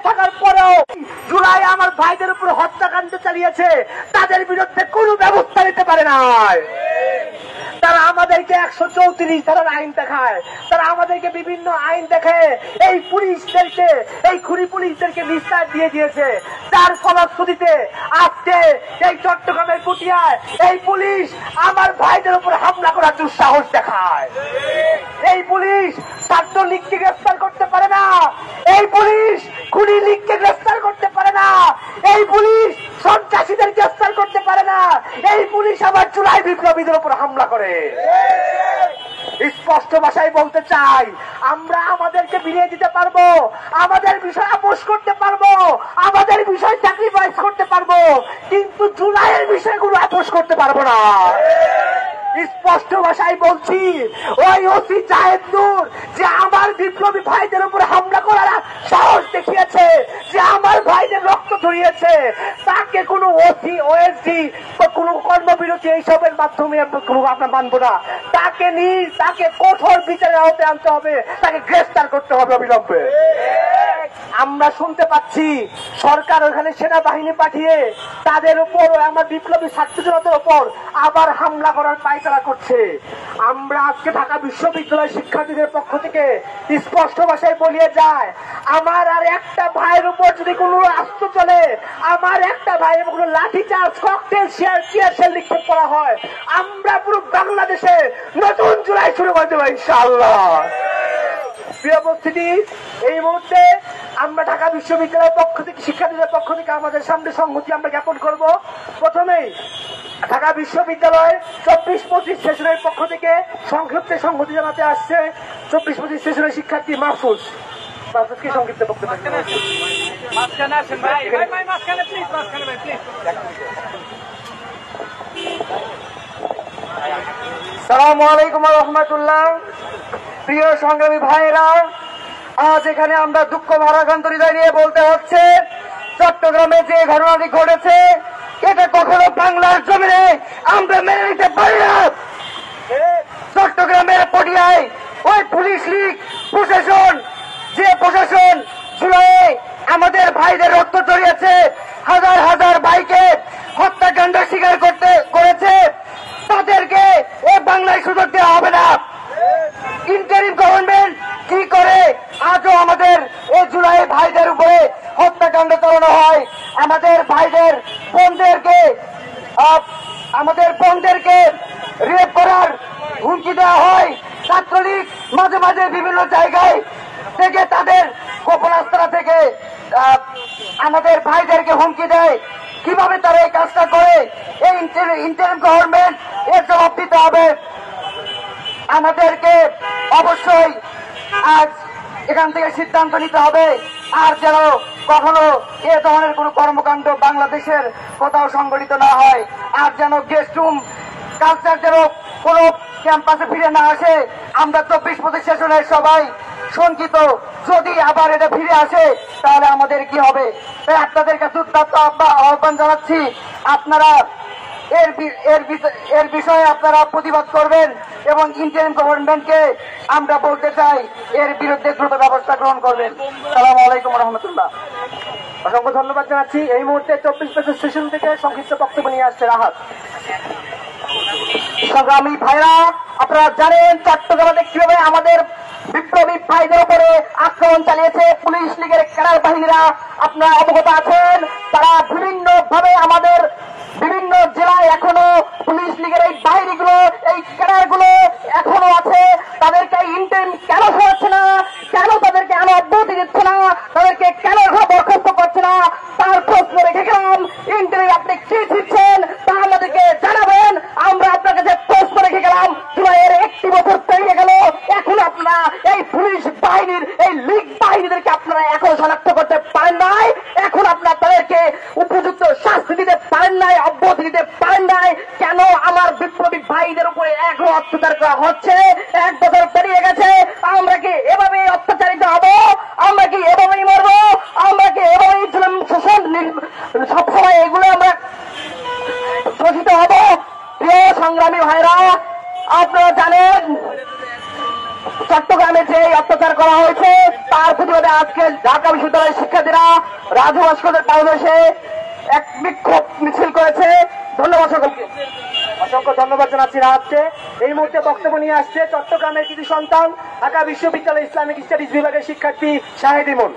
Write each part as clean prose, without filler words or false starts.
থাকার পরেও জুলাই আমার ভাইদের উপর হত্যাকাণ্ড চালিয়েছে, তাদের বিরুদ্ধে কোনো ব্যবস্থা নিতে পারে না। তারা আমাদেরকে 134 ধারার আইন দেখায়, তারা আমাদেরকে বিভিন্ন আইন দেখে এই পুলিশদেরকে, এই খুনি পুলিশদেরকে নিস্তার দিয়ে দিয়েছে। তার ফলশ্রুতিতে আজকে এই চট্টগ্রামের পুটিয়ায় এই পুলিশ আমার ভাইদের উপর হামলা করার দুঃসাহস দেখায়। এই পুলিশ ছাত্রলীগকে গ্রেফতার করতে পারে না, এই পুলিশ খুনি লীগকে গ্রেফতার করতে পারে না, এই পুলিশ সন্ত্রাসীদের গ্রেফতার করতে পারে না, এই পুলিশ আবার জুলাই বিপ্লবীদের উপর হামলা করে। স্পষ্ট ভাষায় বলতে চাই, আমরা আমাদেরকে বিলিয়ে দিতে পারবো, আমাদের বিষয় আপোষ করতে পারবো, আমাদের বিষয় স্যাক্রিফাইস করতে পারবো, কিন্তু জুলাইয়ের বিষয়গুলো আপোষ করতে পারবো না। স্পষ্ট ভাষায় বলছি, ওই ওসি জাহেদ নূর যে আমার বিপ্লবী ভাইদের উপর হামলা করার সাহস দেখিয়েছে, যে আমার ভাইদের রক্ত ধরিয়েছে, তাকে কোনো ওসি ওএসডি বা কোনো কর্মবিরতি এইসবের মাধ্যমে আমরা মানবো না। তাকে কঠোর বিচারের আওতায় আনতে হবে, তাকে গ্রেফতার করতে হবে অবিলম্বে। আমরা শুনতে পাচ্ছি সরকার ওখানে সেনাবাহিনী পাঠিয়ে তাদের উপর, আমার বিপ্লবী ছাত্র জনতার উপর আবার হামলা করার পায়তারা করছে। আমরা আজকে ঢাকা বিশ্ববিদ্যালয় শিক্ষার্থীদের পক্ষ থেকে স্পষ্ট ভাষায় বলিয়ে যায়, আমার আর একটা ভাইয়ের উপর যদি কোনো রাষ্ট্র চলে, আমার একটা ভাইয়ের কোনো লাঠিচার্জ, ককটেল, টিয়ারশেল নিক্ষেপ করা হয়, আমরা পুরো বাংলাদেশে নতুন জুলাই শুরু করে দেবো ইনশাআল্লাহ। প্রিয় উপস্থিতি, এই মুহূর্তে আমরা ঢাকা বিশ্ববিদ্যালয়ের পক্ষ থেকে, শিক্ষার্থীদের পক্ষ থেকে আমাদের সামনে সংহতি আমরা জ্ঞাপন করব। প্রথমেই ঢাকা বিশ্ববিদ্যালয়ের 24-25 সেশনের পক্ষ থেকে সংক্ষিপ্ত সংহতি জানাতে আসছে 24-25 সেশনের শিক্ষার্থী মাহফুজ। মাহফুজকে সংক্ষিপ্ত বক্তব্য। আসসালামু আলাইকুম ওয়া রাহমাতুল্লাহ। প্রিয় সংগ্রামী ভাইরা, আজ এখানে আমরা দুঃখ ভারাক্রান্ত হৃদয় নিয়ে বলতে হচ্ছে, চট্টগ্রামে যে ঘটনাটি ঘটেছে এটা কখনো বাংলার জমিনে আমরা মেনে নিতে পারি না। চট্টগ্রামের পটিয়ায় ওই পুলিশ লীগ প্রশাসন, যে প্রশাসন জুলাইয়ে আমাদের ভাইদের রক্ত ঝরিয়েছে, হাজার হাজার ভাইকে হত্যাকাণ্ড স্বীকার করেছে, তাদেরকে এই বাংলায় সুযোগ দেওয়া হবে না। ইন্টারিম গভর্নমেন্ট কি করে আজও আমাদের এই জুলাই ভাইদের উপরে হত্যাকাণ্ড চালানো হয়, আমাদের ভাইদের বোনদেরকে রেপ করার হুমকি দেওয়া হয়। ছাত্রলীগ মাঝে মাঝে বিভিন্ন জায়গায় থেকে তাদের গোপন আস্তানা থেকে আমাদের ভাইদেরকে হুমকি দেয়। কিভাবে তারা এই কাজটা করে, এই ইন্টারিম গভর্নমেন্ট এর জবাব দিতে হবে। আমাদেরকে অবশ্যই আজ এখান থেকে সিদ্ধান্ত নিতে হবে, আর যেন কখনো এ ধরনের কোন কর্মকাণ্ড বাংলাদেশের কোথাও সংগঠিত না হয়, আর যেন গেস্ট রুম কালচার যেন কোন ক্যাম্পাসে ফিরে না আসে। আমরা 24-25 সেশনের সবাই শঙ্কিত, যদি আবার এটা ফিরে আসে তাহলে আমাদের কি হবে। তাই আপনাদের কাছে উত্তপ্ত আহ্বান জানাচ্ছি, আপনারা এর বিষয়ে আপনারা প্রতিবাদ করবেন এবং ইন্টারিম গভর্নমেন্টকে আমরা বলতে চাই এর বিরুদ্ধে দ্রুত ব্যবস্থা গ্রহণ করবেন। আসসালামু আলাইকুম ওয়া রাহমাতুল্লাহ। অসংখ্য ধন্যবাদ জানাচ্ছি। এই মুহূর্তে 24-25 সেশন থেকে সংক্ষিপ্ত বক্তব্য নিয়ে আসছে রাহাত। সংগ্রামী ভাইরা, আপনারা জানেন চট্টগ্রামে কিভাবে আমাদের বিপ্লবী ভাইদের উপরে আক্রমণ চালিয়েছে পুলিশ লীগের ক্যাডার বাহিনীরা। আপনারা অবগত আছেন, তারা বিভিন্ন ভাবে আমাদের বিভিন্ন জেলায় এখনো পুলিশ লীগের এই বাহিনীগুলো, এই ক্যাডারগুলো এখনো আছে। তাদেরকে ইন্টারিম কেন হচ্ছে না, কেন তাদেরকে কেন অব্যাহতি দিচ্ছে না, তাদেরকে কেন বরখাস্ত করছে না, তার প্রশ্ন রেখে গেলাম। ইন্টারিম আপনি কি দিচ্ছেন তা আমাদেরকে জানাবেন। আমরা আপনার কাছে প্রশ্ন রেখে গেলাম, জুলাইয়ের 1 বছর পেরিয়ে গেল, এখন আপনারা এই পুলিশ বাহিনীর, এই লীগ বাহিনীদেরকে আপনারা এখনো শনাক্ত করতে পারেন নাই, এখন আপনারা তাদেরকে উপযুক্ত শাস্তি দিতে পারেন নাই, অব্যাহতি দিতে পারেন নাই। কেন আমার বিপ্লবী ভাইদের উপরে এখনো অত্যাচার করা হচ্ছে? 1 বছর পেরিয়ে গেছে, আমরা কি এভাবেই অত্যাচারিত হব? আমরা কি এভাবেই মরব? আমরা কি এভাবেই শোষণ সবসময় এগুলো আমরা শোষিত হব? প্রিয় সংগ্রামী ভাইরা, আপনারা জানেন চট্টগ্রামে যে অত্যাচার করা হয়েছে তার প্রতিবাদে আজকে ঢাকা বিশ্ববিদ্যালয়ের শিক্ষার্থীরা রাজু ভাস্করের পাদদেশে এক বিক্ষোভ মিছিল করেছে। ধন্যবাদ সকলকে, অসংখ্য ধন্যবাদ জানাচ্ছি রাহাতকে। এই মুহূর্তে বক্তব্য নিয়ে আসছে চট্টগ্রামের কৃতি সন্তান, ঢাকা বিশ্ববিদ্যালয় ইসলামিক স্টাডিজ বিভাগের শিক্ষার্থী শাহেদ ইমন।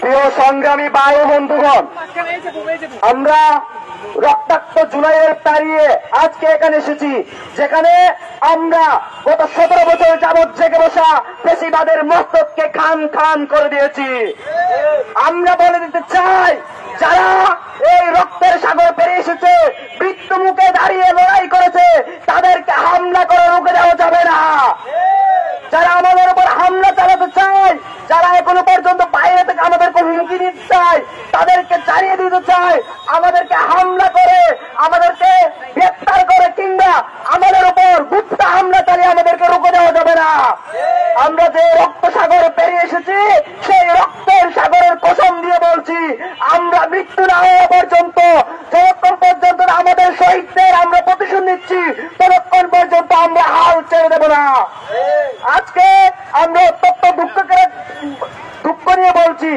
প্রিয় সংগ্রামী ভাই ও বন্ধুগণ, আমরা রক্তাক্ত জুলাইয়ের তাড়িয়ে আজকে এখানে এসেছি, যেখানে আমরা গত 17 বছর যাবৎ জেগে বসা ফ্যাসিবাদের মস্তককে খান খান করে দিয়েছি। আমরা বলে দিতে চাই, যারা এই রক্তের সাগর পেরিয়ে এসেছে, মৃত্যু মুখে দাঁড়িয়ে লড়াই করেছে, তাদেরকে হামলা করে রুখে দেওয়া যাবে না। যারা আমাদের উপর হামলা চালাতে চায়, যারা এখনো পর্যন্ত বাইরে থেকে আমাদেরকে হুমকি দিতে চায়, তাদেরকে জানিয়ে দিতে চায়, আমাদেরকে হামলা করে, আমাদেরকে গ্রেপ্তার করে কিংবা আমাদের উপর গুপ্ত হামলা চালিয়ে আমাদেরকে রুখে দেওয়া যাবে না। আমরা যে রক্ত সাগর পেরিয়ে এসেছি, সেই রক্তের সাগরের কসম দিয়ে বলছি, আমরা মৃত্যু না হওয়া পর্যন্ত, যতক্ষণ পর্যন্ত আমাদের শহীদদের আমরা প্রতিশোধ নিচ্ছি, ততক্ষণ পর্যন্ত আমরা হাল ছেড়ে দেব না। আজকে আমরা অত্যন্ত দুঃখ নিয়ে বলছি,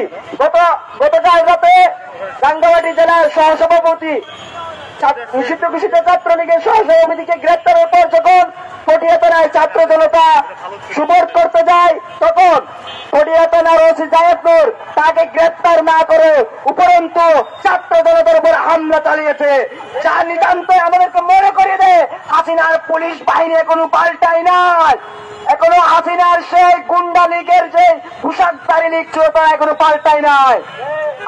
গতকাল রাতে রাঙ্গামাটি জেলার সহসভাপতি নিষিদ্ধ ঘোষিত ছাত্রলীগের সহসভাপতিকে গ্রেপ্তারের পর যখন পটিয়া থানায় ছাত্র জনতা সুপোর্ট করতে যায়, তখন পটিয়া থানার ওসি জায়েদপুর তাকে গ্রেপ্তার না করে উপরন্তু ছাত্র জনতার উপর হামলা চালিয়েছে, যা নিতান্তই আমাদেরকে মনে করিয়ে দেয় হাসিনার পুলিশ বাহিনী এখনো পাল্টায় নাই। এখনো হাসিনার সেই গুন্ডা লীগের যে পোশাকধারী লীগ ছিল, তারা এখনো পাল্টায় নাই।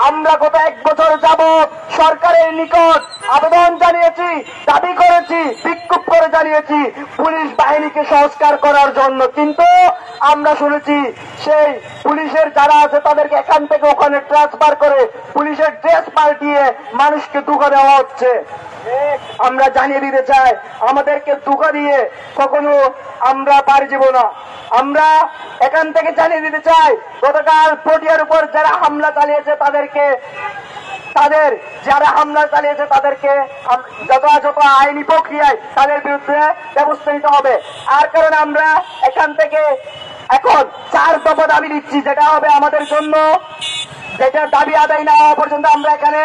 আমরা গত 1 বছর যাবৎ সরকারের নিকট আবেদন জানিয়েছি, দাবি করেছি, বিক্ষোভ করে জানিয়েছি পুলিশ বাহিনীকে সংস্কার করার জন্য, কিন্তু আমরা শুনেছি সেই পুলিশের যারা আছে তাদেরকে এখান থেকে ওখানে ট্রান্সফার করে পুলিশের ড্রেস পাল্টিয়ে মানুষকে ধোঁকা দেওয়া হচ্ছে। আমরা জানিয়ে দিতে চাই, আমাদেরকে ধোঁকা দিয়ে কখনো আমরা পার যাব না। আমরা এখান থেকে জানিয়ে দিতে চাই, গতকাল পটিয়ার উপর যারা হামলা চালিয়েছে তাদেরকে যথাযথ আইনি প্রক্রিয়ায় তাদের বিরুদ্ধে ব্যবস্থা নিতে হবে। আর কারণ আমরা এখান থেকে এখন 4 দফা দাবি দিচ্ছি, যেটা হবে আমাদের জন্য, যেটা দাবি আদায় না হওয়া পর্যন্ত আমরা এখানে